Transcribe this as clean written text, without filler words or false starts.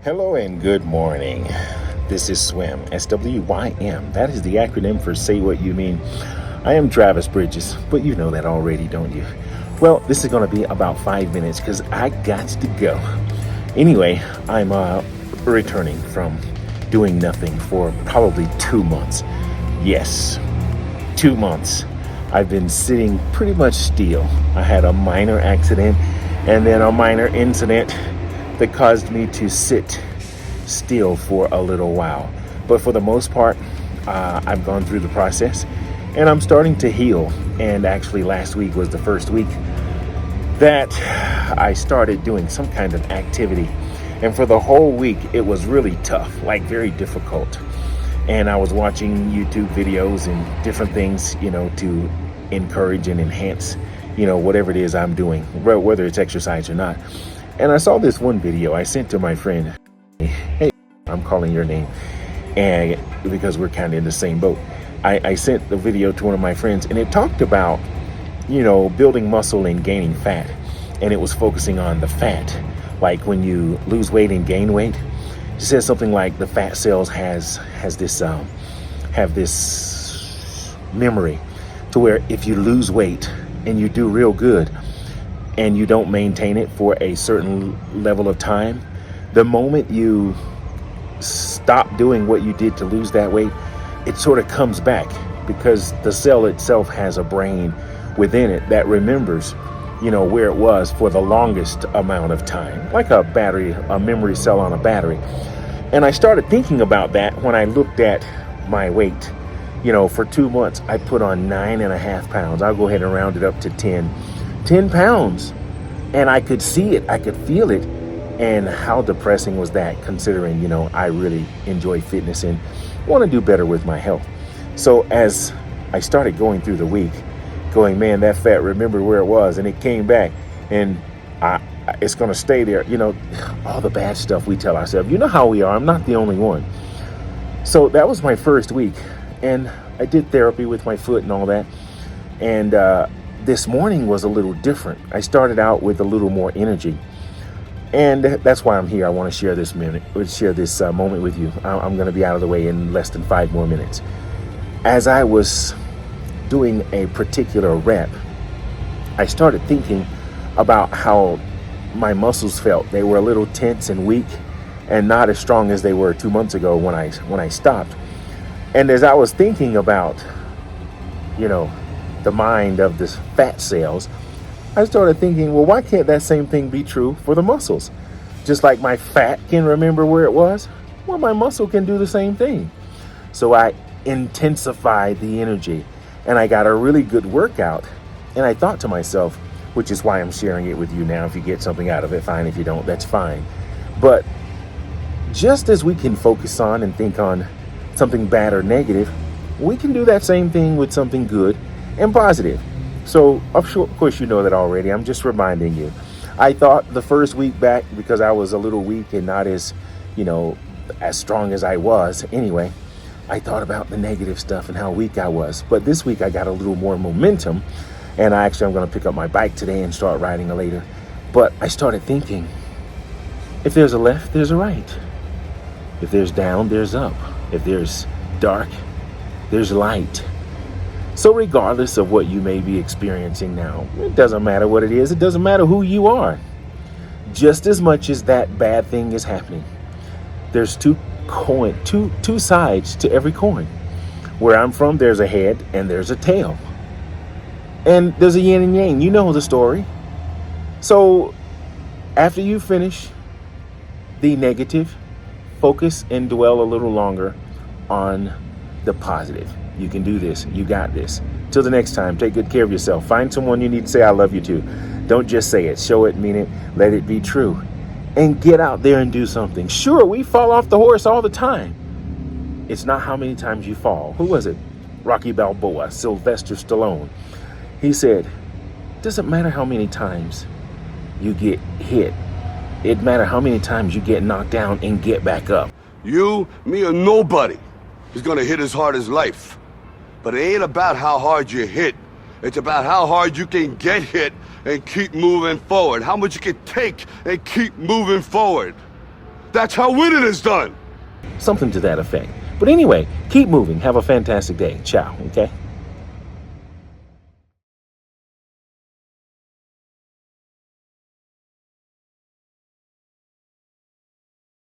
Hello and good morning. This is SWIM, SWYM. That is the acronym for Say What You Mean. I am Travis Bridges, but you know that already, don't you? Well, this is going to be about 5 minutes because I got to go. Anyway, I'm returning from doing nothing for probably 2 months. Yes, 2 months. I've been sitting pretty much still. I had a minor accident and then a minor incident that caused me to sit still for a little while. But for the most part, I've gone through the process and I'm starting to heal. And actually last week was the first week that I started doing some kind of activity. And for the whole week, it was really tough, like very difficult. And I was watching YouTube videos and different things, to encourage and enhance, whatever it is I'm doing, whether it's exercise or not. And I saw this one video I sent to my friend. Hey, I'm calling your name, and because we're kind of in the same boat. I sent the video to one of my friends, and it talked about, building muscle and gaining fat. And it was focusing on the fat, like when you lose weight and gain weight. It says something like the fat cells have this memory to where if you lose weight and you do real good, and you don't maintain it for a certain level of time, the moment you stop doing what you did to lose that weight, it sort of comes back because the cell itself has a brain within it that remembers, where it was for the longest amount of time, like a battery, a memory cell on a battery. And I started thinking about that when I looked at my weight. For 2 months, I put on 9.5 pounds. I'll go ahead and round it up to 10 pounds, and I could see it, I could feel it. And how depressing was that, considering, I really enjoy fitness and want to do better with my health. So as I started going through the week, going, man, that fat, remember where it was, and it came back, and it's going to stay there. All the bad stuff we tell ourselves. You know how we are. I'm not the only one. So that was my first week, and I did therapy with my foot and all that. And this morning was a little different. I started out with a little more energy, and that's why I'm here. I want to share this moment with you. I'm going to be out of the way in less than 5 more minutes. As I was doing a particular rep, I started thinking about how my muscles felt. They were a little tense and weak, and not as strong as they were 2 months ago when I stopped. And as I was thinking about, the mind of the fat cells, I started thinking, well, why can't that same thing be true for the muscles? Just like my fat can remember where it was, well, my muscle can do the same thing. So I intensified the energy, and I got a really good workout. And I thought to myself, which is why I'm sharing it with you now. If you get something out of it, fine. If you don't, that's fine. But just as we can focus on and think on something bad or negative, we can do that same thing with something good and positive. So, of course, you know that already. I'm just reminding you. I thought the first week back, because I was a little weak and not as, as strong as I was anyway, I thought about the negative stuff and how weak I was. But this week I got a little more momentum, and I'm going to pick up my bike today and start riding later. But I started thinking, if there's a left, there's a right. If there's down, there's up. If there's dark, there's light. So regardless of what you may be experiencing now, it doesn't matter what it is. It doesn't matter who you are. Just as much as that bad thing is happening, there's two sides to every coin. Where I'm from, there's a head and there's a tail. And there's a yin and yang. You know the story. So after you finish the negative, focus and dwell a little longer on the positive. You can do this. You got this. Till the next time, take good care of yourself. Find someone you need to say I love you to. Don't just say it. Show it, mean it, let it be true. And get out there and do something. Sure, we fall off the horse all the time. It's not how many times you fall. Who was it? Rocky Balboa, Sylvester Stallone. He said, doesn't matter how many times you get hit. It matters how many times you get knocked down and get back up. You, me, or nobody is gonna hit as hard as life. But it ain't about how hard you hit. It's about how hard you can get hit and keep moving forward. How much you can take and keep moving forward. That's how winning is done. Something to that effect. But anyway, keep moving. Have a fantastic day. Ciao, okay?